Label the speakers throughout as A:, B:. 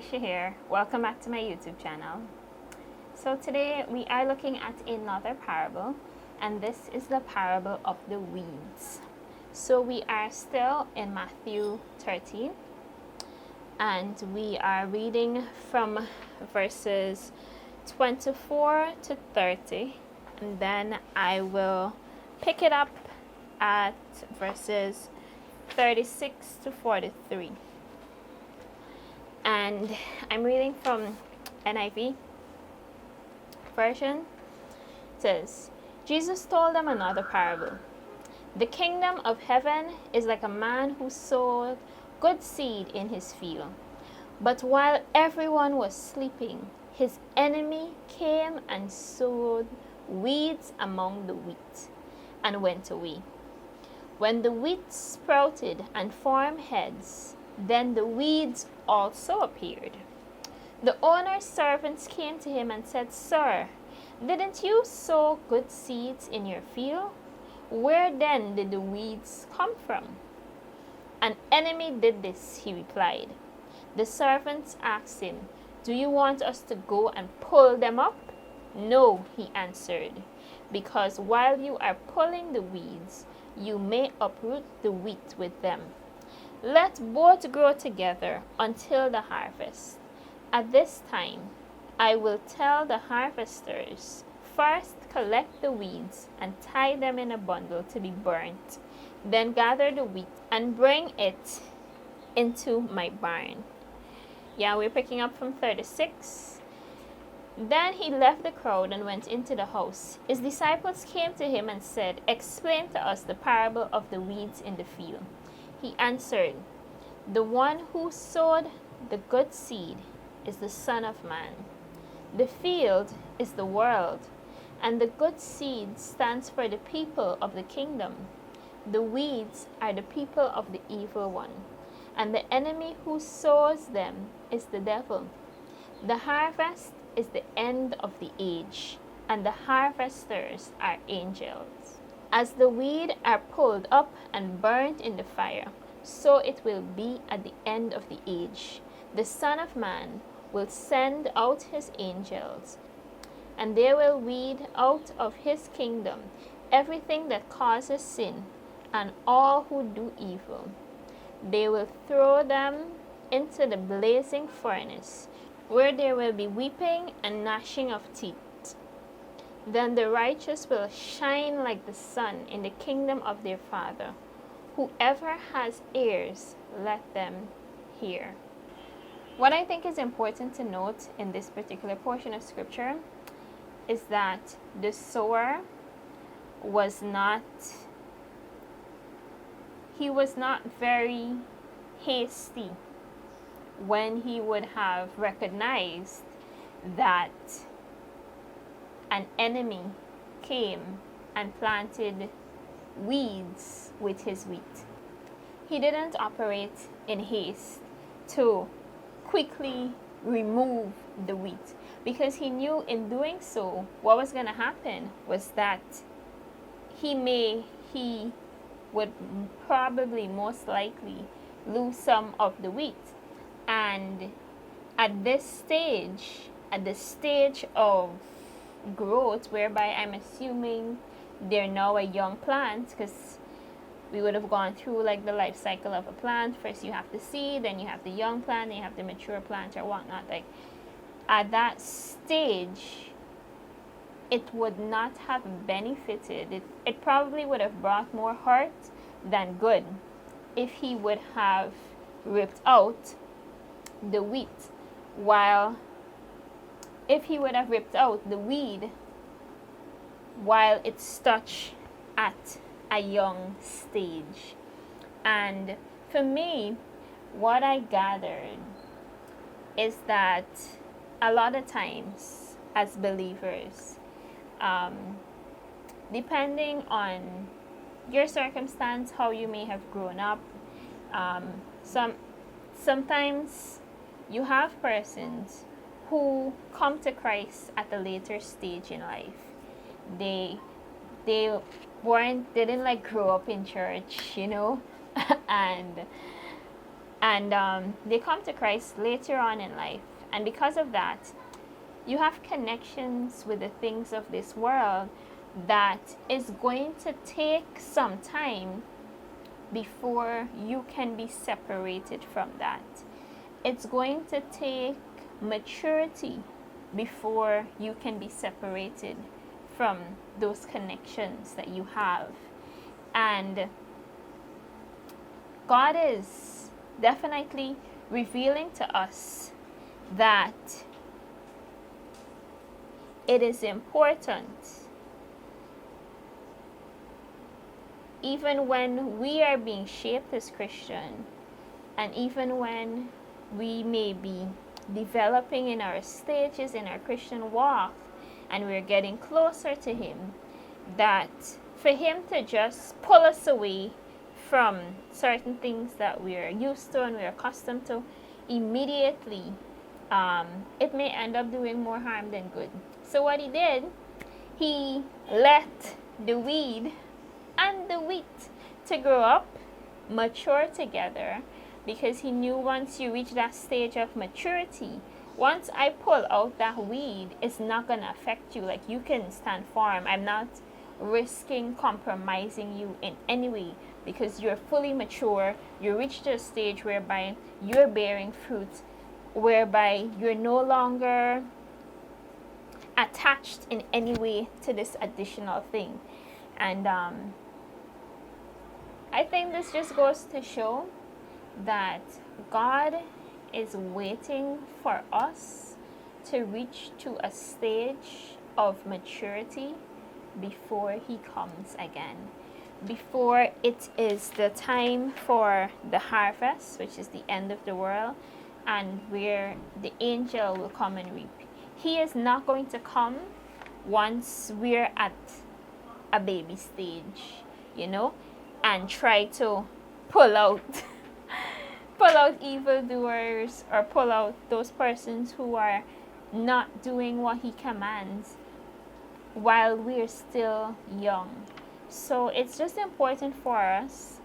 A: Alicia here. Welcome back to my YouTube channel. So today we are looking at another parable, and this is the parable of the weeds. So we are still in Matthew 13, and we are reading from verses 24 to 30, and then I will pick it up at verses 36 to 43. And I'm reading from NIV version. It says, Jesus told them another parable. The kingdom of heaven is like a man who sowed good seed in his field. But while everyone was sleeping, his enemy came and sowed weeds among the wheat and went away. When the wheat sprouted and formed heads, then the weeds also appeared. The owner's servants came to him and said, Sir, didn't you sow good seeds in your field? Where then did the weeds come from? An enemy did this, he replied. The servants asked him, Do you want us to go and pull them up? No, he answered, because while you are pulling the weeds, you may uproot the wheat with them. Let both grow together until the harvest. At this time, I will tell the harvesters, first collect the weeds and tie them in a bundle to be burnt. Then gather the wheat and bring it into my barn. Yeah, we're picking up from 36. Then he left the crowd and went into the house. His disciples came to him and said, Explain to us the parable of the weeds in the field. He answered, The one who sowed the good seed is the Son of Man. The field is the world, and the good seed stands for the people of the kingdom. The weeds are the people of the evil one, and the enemy who sows them is the devil. The harvest is the end of the age, and the harvesters are angels. As the weed are pulled up and burnt in the fire, so it will be at the end of the age. The Son of Man will send out his angels, and they will weed out of his kingdom everything that causes sin and all who do evil. They will throw them into the blazing furnace, where there will be weeping and gnashing of teeth. Then the righteous will shine like the sun in the kingdom of their Father. Whoever has ears, let them hear. What I think is important to note in this particular portion of scripture is that the sower was not very hasty when he would have recognized that an enemy came and planted weeds with his wheat. He didn't operate in haste to quickly remove the wheat, because he knew in doing so what was going to happen was that he would probably most likely lose some of the wheat. And at this stage, at the stage of growth, whereby I'm assuming they're now a young plant, because we would have gone through like the life cycle of a plant. First you have the seed, then you have the young plant, then you have the mature plant or whatnot. Like at that stage, it would not have benefited. It probably would have brought more hurt than good if he would have ripped out the wheat, while if he would have ripped out the weed while it's stuck at a young stage. And for me, what I gathered is that a lot of times as believers, depending on your circumstance, how you may have grown up, sometimes you have persons who come to Christ at a later stage in life. They didn't, like, grow up in church, and And they come to Christ later on in life. And because of that, you have connections with the things of this world that is going to take some time before you can be separated from that. It's going to take maturity before you can be separated from those connections that you have. And God is definitely revealing to us that it is important, even when we are being shaped as Christian, and even when we may be developing in our stages in our Christian walk and we're getting closer to Him, that for Him to just pull us away from certain things that we're used to and we're accustomed to immediately, it may end up doing more harm than good. So what He did, He let the weed and the wheat to grow up, mature together, because He knew once you reach that stage of maturity, once I pull out that weed, it's not going to affect you. Like, you can stand firm. I'm not risking compromising you in any way, because you're fully mature. You reached a stage whereby you're bearing fruit, whereby you're no longer attached in any way to this additional thing. And I think this just goes to show that God is waiting for us to reach to a stage of maturity before He comes again, before it is the time for the harvest, which is the end of the world, and where the angel will come and reap. He is not going to come once we're at a baby stage, and try to pull out evildoers, or pull out those persons who are not doing what He commands while we're still young. So it's just important for us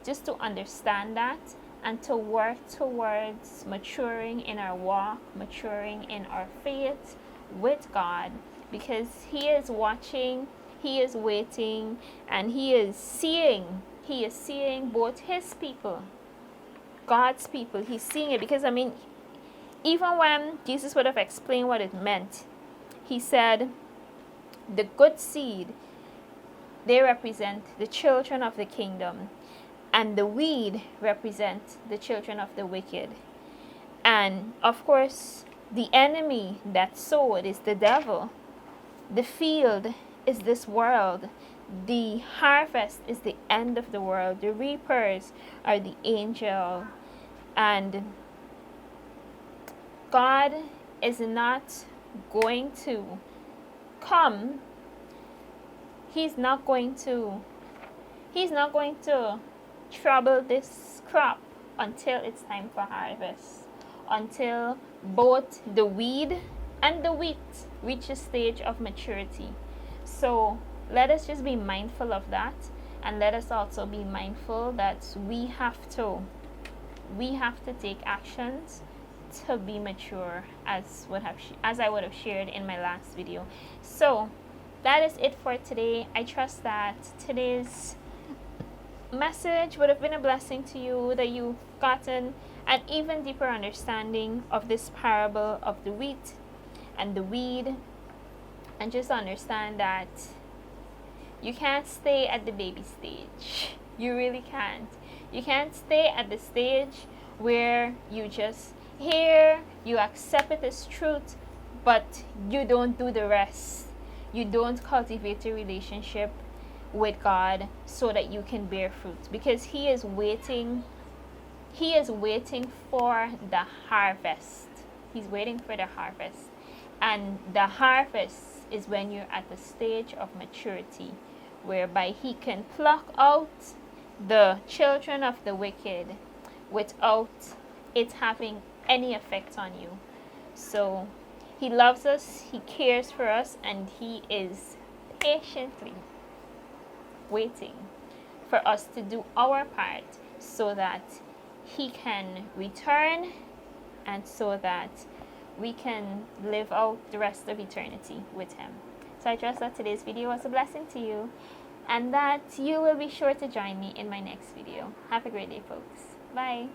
A: just to understand that and to work towards maturing in our walk, maturing in our faith with God, because He is watching, He is waiting, and He is seeing both His people, God's people. He's seeing it, because even when Jesus would have explained what it meant, He said the good seed, they represent the children of the kingdom, and the weed represent the children of the wicked. And of course, the enemy that sowed is the devil. The field is this world. The harvest is the end of the world. The reapers are the angel. And God is not going to come. He's not going to trouble this crop until it's time for harvest, until both the weed and the wheat reach a stage of maturity. So let us just be mindful of that, and let us also be mindful that we have to take actions to be mature, as I would have shared in my last video. So that is it for today. I trust that today's message would have been a blessing to you, that you've gotten an even deeper understanding of this parable of the wheat and the weed, and just understand that you can't stay at the baby stage. You really can't. You can't stay at the stage where you just hear, you accept it as truth, but you don't do the rest. You don't cultivate a relationship with God so that you can bear fruit, because He is waiting for the harvest. He's waiting for the harvest. And the harvest is when you're at the stage of maturity, whereby He can pluck out the children of the wicked without it having any effect on you. So He loves us, He cares for us, and He is patiently waiting for us to do our part, so that He can return, and so that we can live out the rest of eternity with Him. So I trust that today's video was a blessing to you, and that you will be sure to join me in my next video. Have a great day, folks. Bye.